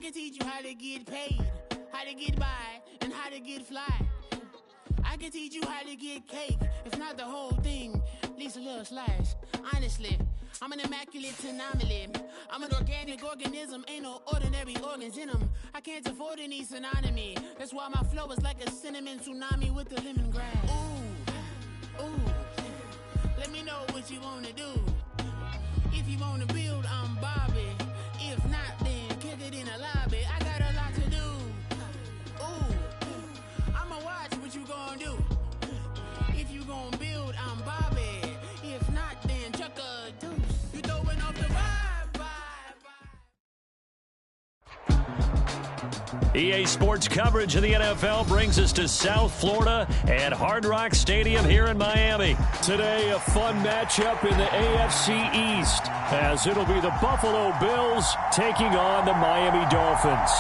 can teach you how to get paid, how to get by, and how to get fly. I can teach you how to get cake, if not the whole thing, at least a little slice. Honestly, I'm an immaculate anomaly. I'm an organic organism, ain't no ordinary organs in them. I can't afford any synonymy. That's why my flow is like a cinnamon tsunami with the lemongrass. Ooh, ooh, let me know what you wanna do. If you wanna build, I'm Bobby. If not, then kick it in the lobby. I got a lot to do. Ooh, I'ma watch what you gonna do. If you gonna build, I'm Bobby. If not, then chuck a deuce. You throwing off the vibe. EA Sports coverage of the NFL brings us to South Florida at Hard Rock Stadium here in Miami. Today, a fun matchup in the AFC East, as it'll be the Buffalo Bills taking on the Miami Dolphins.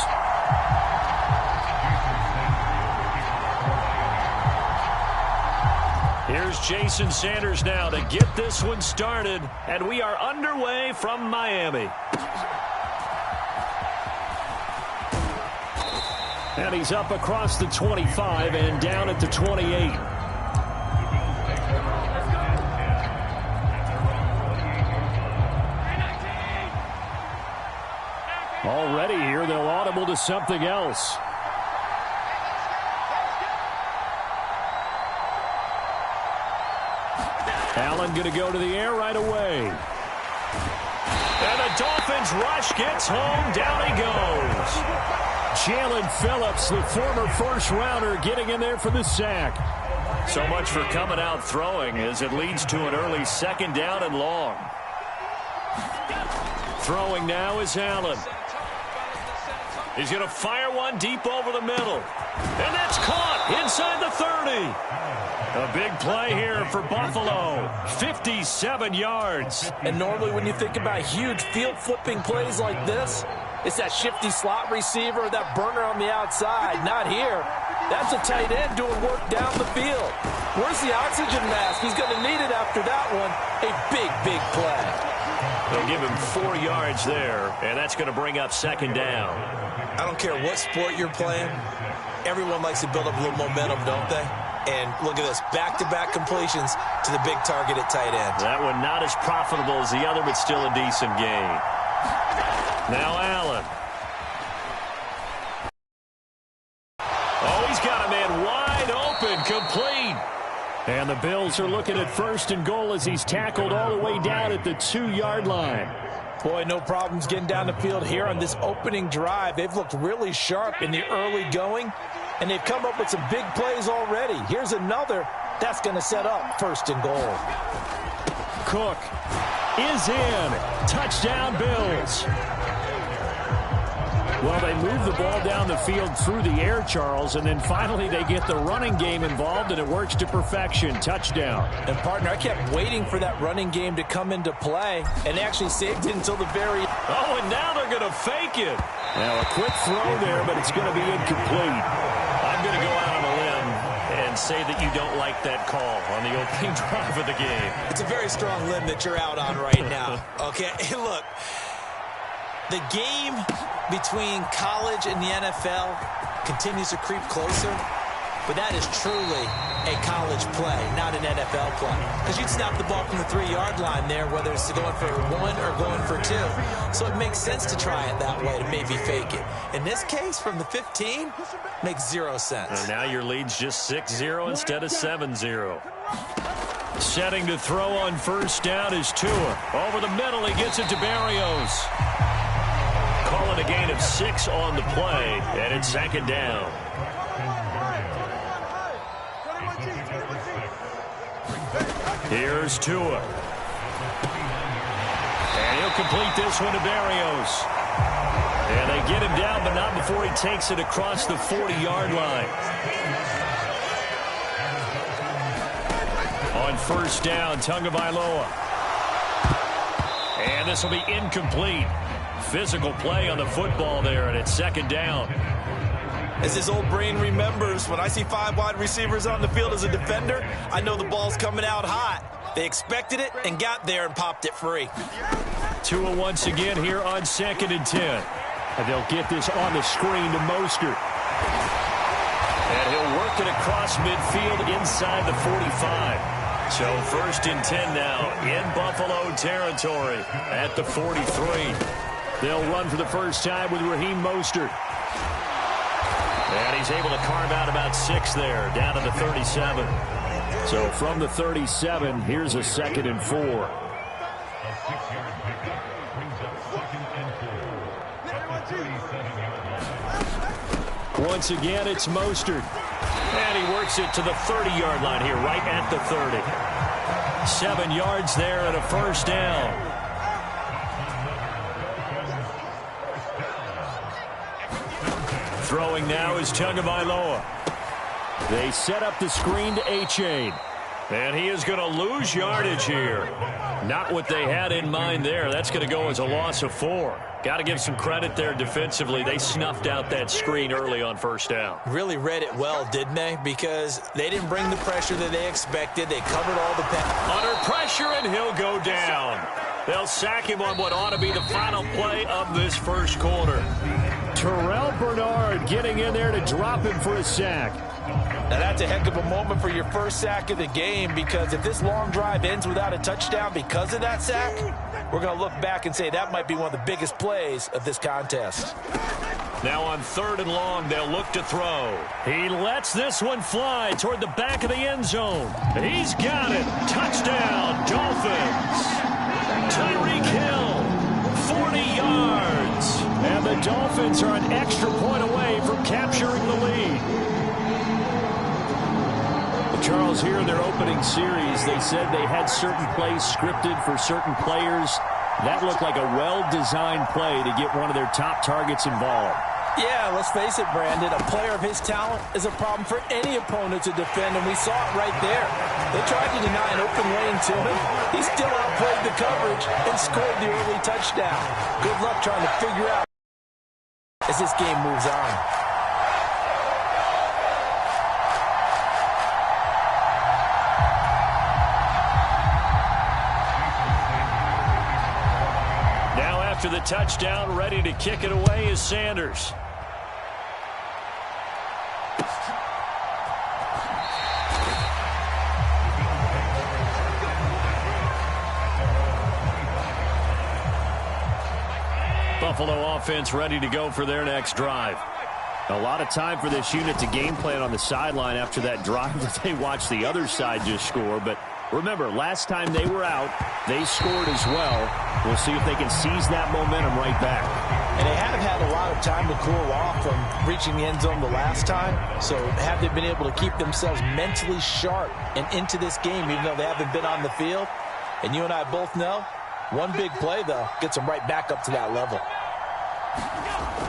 Here's Jason Sanders now to get this one started, and we are underway from Miami. And he's up across the 25 and down at the 28. Already here, they'll audible to something else. Allen going to go to the air right away. And the Dolphins rush gets home. Down he goes. Jalen Phillips, the former first-rounder, getting in there for the sack. So much for coming out throwing as it leads to an early second down and long. Throwing now is Allen. He's going to fire one deep over the middle. And that's caught inside the 30. A big play here for Buffalo. 57 yards. And normally when you think about huge field-flipping plays like this, it's that shifty slot receiver, that burner on the outside. Not here. That's a tight end doing work down the field. Where's the oxygen mask? He's going to need it after that one. A big, big play. They'll give him 4 yards there, and that's going to bring up second down. I don't care what sport you're playing. Everyone likes to build up a little momentum, don't they? And look at this, back-to-back completions to the big target at tight end. That one not as profitable as the other, but still a decent gain. Now Allen. Oh, he's got a man wide open, complete. And the Bills are looking at first and goal as he's tackled all the way down at the 2-yard line. Boy, no problems getting down the field here on this opening drive. They've looked really sharp in the early going, and they've come up with some big plays already. Here's another that's going to set up first and goal. Cook is in. Touchdown, Bills. Well, they move the ball down the field through the air, Charles, and then finally they get the running game involved, and it works to perfection. Touchdown. And, partner, I kept waiting for that running game to come into play, and actually saved it until the very... Oh, and now they're going to fake it. Now, a quick throw there, but it's going to be incomplete. I'm going to go out on a limb and say that you don't like that call on the opening drive of the game. It's a very strong limb that you're out on right now. Okay, hey, look. The game between college and the NFL continues to creep closer, but that is truly a college play, not an NFL play. Because you'd snap the ball from the 3-yard line there, whether it's going for 1 or going for 2. So it makes sense to try it that way, to maybe fake it. In this case, from the 15, makes 0 sense. And now your lead's just 6-0 instead of 7-0. Setting to throw on first down is Tua. Over the middle, he gets it to Barrios. Calling a gain of 6 on the play, and it's second down. Here's Tua. And he'll complete this one to Barrios. And they get him down, but not before he takes it across the 40-yard line. On first down, Tagovailoa. And this will be incomplete. Physical play on the football there, and it's second down. As his old brain remembers, when I see 5 wide receivers on the field as a defender, I know the ball's coming out hot. They expected it and got there and popped it free. Tua once again here on 2nd and 10. And they'll get this on the screen to Mostert. And he'll work it across midfield inside the 45. So 1st and 10 now in Buffalo territory at the 43. They'll run for the first time with Raheem Mostert. And he's able to carve out about 6 there, down to the 37. So from the 37, here's a 2nd and 4. Once again, it's Mostert. And he works it to the 30-yard line here, right at the 30. 7 yards there and a first down. Throwing now is Tagovailoa. They set up the screen to A-Chain. And he is going to lose yardage here. Not what they had in mind there. That's going to go as a loss of 4. Got to give some credit there defensively. They snuffed out that screen early on first down. Really read it well, didn't they? Because they didn't bring the pressure that they expected. They covered all the under pressure, and he'll go down. They'll sack him on what ought to be the final play of this first quarter. Terrell Bernard getting in there to drop him for a sack. Now that's a heck of a moment for your first sack of the game, because if this long drive ends without a touchdown because of that sack, we're going to look back and say that might be one of the biggest plays of this contest. Now on 3rd and long, they'll look to throw. He lets this one fly toward the back of the end zone. He's got it. Touchdown, Dolphins. Tyreek Hill, 40 yards. And the Dolphins are an extra point away from capturing the lead. Charles, here in their opening series, they said they had certain plays scripted for certain players. That looked like a well-designed play to get one of their top targets involved. Yeah, let's face it, Brandon. A player of his talent is a problem for any opponent to defend, and we saw it right there. They tried to deny an open lane to him. He still outplayed the coverage and scored the early touchdown. Good luck trying to figure out as this game moves on. After the touchdown, ready to kick it away is Sanders. Buffalo offense ready to go for their next drive. A lot of time for this unit to game plan on the sideline after that drive that they watched the other side just score. But remember, last time they were out, they scored as well. We'll see if they can seize that momentum right back. And they have had a lot of time to cool off from reaching the end zone the last time. So have they been able to keep themselves mentally sharp and into this game, even though they haven't been on the field? And you and I both know, one big play, though, gets them right back up to that level.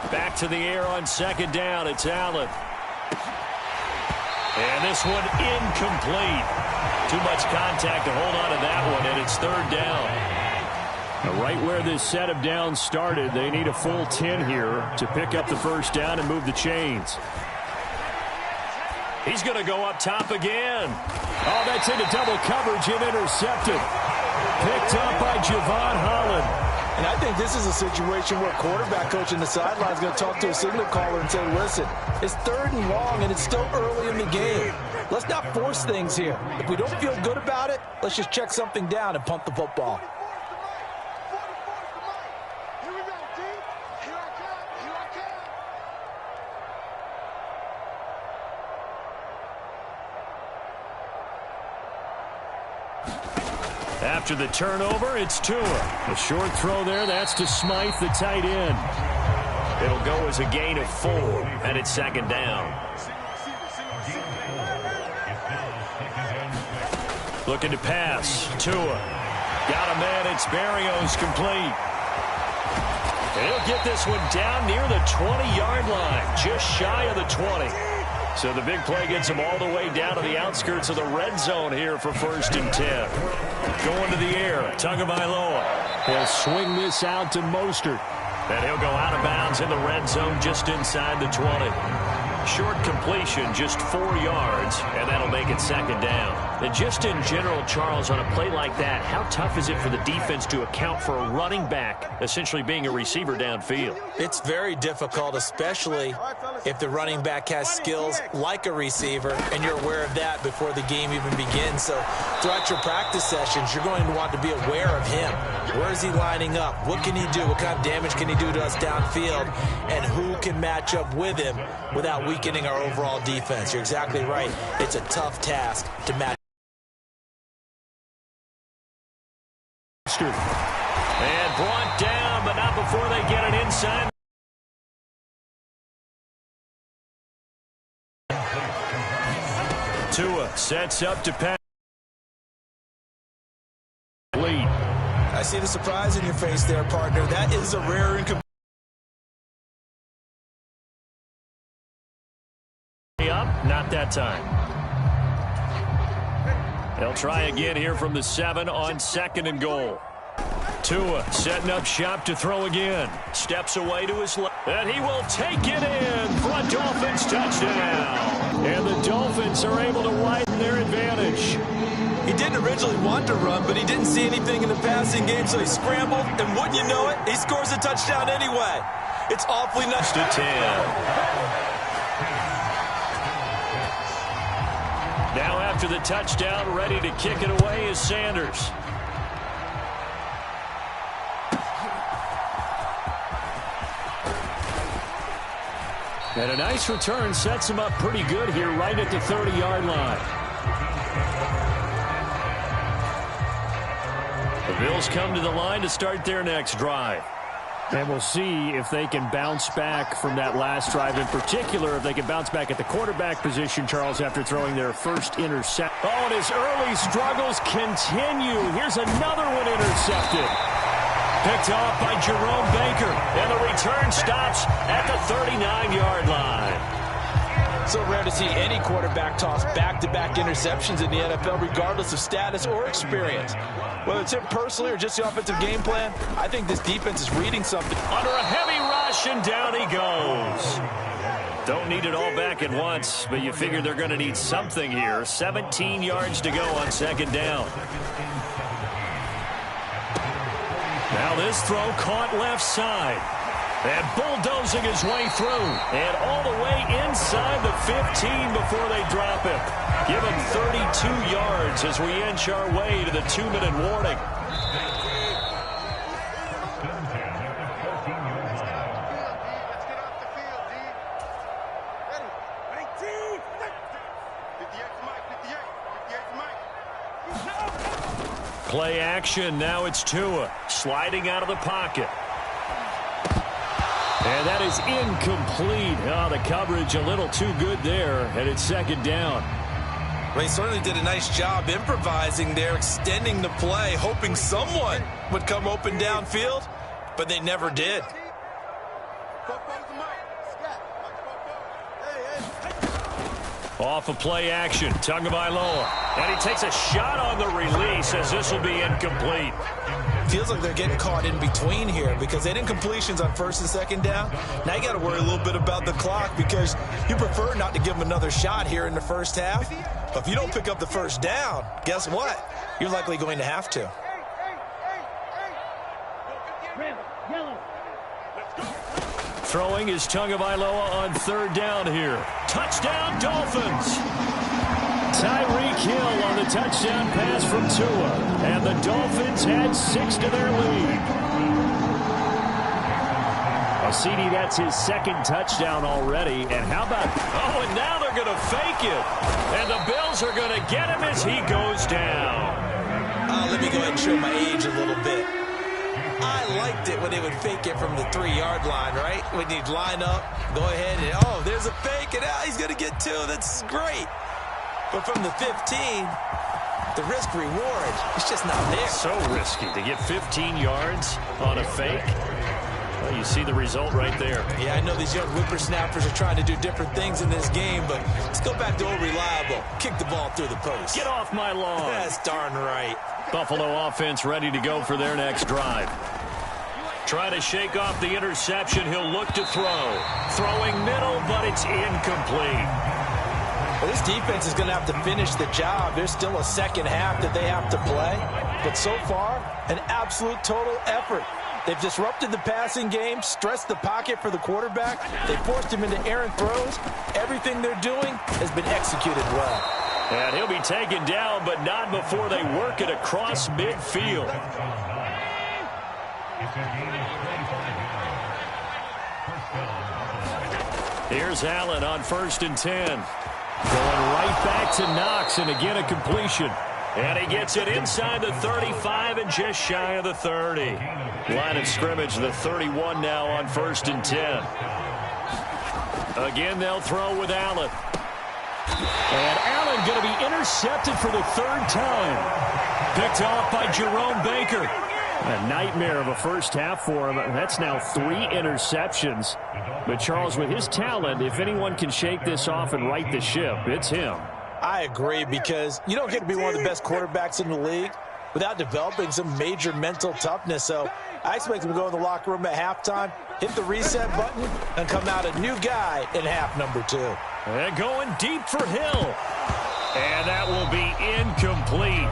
Back to the air on 2nd down. It's Allen. And this one incomplete. Too much contact to hold on to that one, and it's 3rd down. Now, right where this set of downs started, they need a full 10 here to pick up the first down and move the chains. He's going to go up top again. Oh, that's into double coverage and intercepted. Picked up by Javon Holland. And I think this is a situation where quarterback coach in the sideline is going to talk to a signal caller and say, listen, it's 3rd and long and it's still early in the game. Let's not force things here. If we don't feel good about it, let's just check something down and punt the football. After the turnover, it's Tua. A short throw there. That's to Smythe, the tight end. It'll go as a gain of 4, and it's 2nd down. Looking to pass. Tua. Got a man. It's Berrios complete. And he'll get this one down near the 20-yard line. Just shy of the 20. So the big play gets him all the way down to the outskirts of the red zone here for 1st and 10. Going to the air. Tagovailoa. He'll swing this out to Mostert. And he'll go out of bounds in the red zone just inside the 20. Short completion, just 4 yards, and that'll make it second down. And just in general, Charles, on a play like that, how tough is it for the defense to account for a running back essentially being a receiver downfield? It's very difficult, especially if the running back has skills like a receiver, and you're aware of that before the game even begins. So throughout your practice sessions, you're going to want to be aware of him. Where is he lining up? What can he do? What kind of damage can he do to us downfield? And who can match up with him without weakening our overall defense? You're exactly right. It's a tough task to match. And brought down, but not before they get it inside. Tua sets up to pass. Lead. I see the surprise in your face there, partner. That is a rare incomplete. Up, not that time. They'll try again here from the 7 on 2nd and goal. Tua setting up shop to throw again. Steps away to his left. And he will take it in for a Dolphins touchdown. And the Dolphins are able to widen their advantage. He didn't originally want to run, but he didn't see anything in the passing game, so he scrambled. And wouldn't you know it, he scores a touchdown anyway. It's awfully nice. To 10. Now after the touchdown, ready to kick it away is Sanders. And a nice return sets him up pretty good here right at the 30-yard line. The Bills come to the line to start their next drive. And we'll see if they can bounce back from that last drive. In particular, if they can bounce back at the quarterback position, Charles, after throwing their first intercept. Oh, and his early struggles continue. Here's another one intercepted. Picked off by Jerome Baker. And the return stops at the 39-yard line. So rare to see any quarterback toss back-to-back interceptions in the NFL, regardless of status or experience. Whether it's him personally or just the offensive game plan, I think this defense is reading something. Under a heavy rush, and down he goes. Don't need it all back at once, but you figure they're going to need something here. 17 yards to go on 2nd down. Now this throw caught left side. And bulldozing his way through. And all the way inside the 15 before they drop him. Give him 32 yards as we inch our way to the 2-minute warning. Play action. Now it's Tua sliding out of the pocket. And that is incomplete. Oh, the coverage a little too good there, and it's 2nd down. Well, he certainly did a nice job improvising there, extending the play, hoping someone would come open downfield, but they never did. Off of play action, Tagovailoa. And he takes a shot on the release as this will be incomplete. Feels like they're getting caught in between here because they did incompletions on 1st and 2nd down. Now you got to worry a little bit about the clock because you prefer not to give them another shot here in the first half. But if you don't pick up the 1st down, guess what? You're likely going to have to. Throwing is Tagovailoa on 3rd down here. Touchdown, Dolphins! Tyreek Hill on the touchdown pass from Tua. And the Dolphins add 6 to their lead. Well, CD, that's his 2nd touchdown already. And how about... Oh, and now they're going to fake it. And the Bills are going to get him as he goes down. Let me go ahead and show my age a little bit. I liked it when they would fake it from the 3-yard line, right? When you'd line up, go ahead and, oh, there's a fake, and he's going to get 2. That's great. But from the 15, the risk-reward is just not there. So risky to get 15 yards on a fake. Well, you see the result right there. Yeah, I know these young whippersnappers are trying to do different things in this game, but let's go back to old reliable. Kick the ball through the post. Get off my lawn. That's darn right. Buffalo offense ready to go for their next drive. Trying to shake off the interception. He'll look to throw. Throwing middle, but it's incomplete. Well, this defense is going to have to finish the job. There's still a second half that they have to play. But so far, an absolute total effort. They've disrupted the passing game, stressed the pocket for the quarterback. They forced him into errant throws. Everything they're doing has been executed well. And he'll be taken down, but not before they work it across midfield. Here's Allen on 1st and 10. Going right back to Knox, and again a completion. And he gets it inside the 35 and just shy of the 30. Line of scrimmage, the 31 now on 1st and 10. Again, they'll throw with Allen. And Allen going to be intercepted for the 3rd time. Picked off by Jerome Baker. A nightmare of a first half for him. That's now 3 interceptions. But Charles, with his talent, if anyone can shake this off and right the ship, it's him. I agree, because you don't get to be one of the best quarterbacks in the league without developing some major mental toughness. So I expect him to go in the locker room at halftime, hit the reset button, and come out a new guy in half number 2. And going deep for Hill. And that will be incomplete.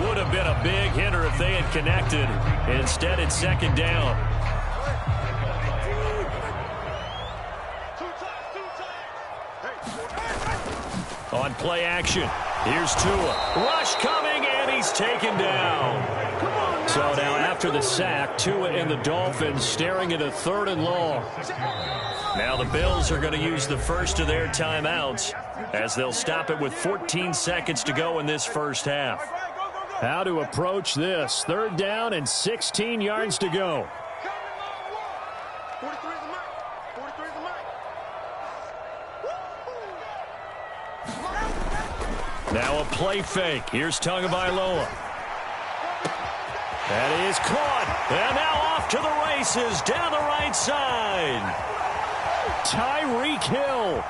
Would have been a big hitter if they had connected. Instead, it's 2nd down. On play action, here's Tua. Rush coming, and he's taken down. So now after the sack, Tua and the Dolphins staring at a 3rd and long. Now the Bills are going to use the first of their timeouts as they'll stop it with 14 seconds to go in this first half. How to approach this? 3rd down and 16 yards to go. Now a play fake. Here's Tagovailoa. That is caught. And now off to the races down the right side. Tyreek Hill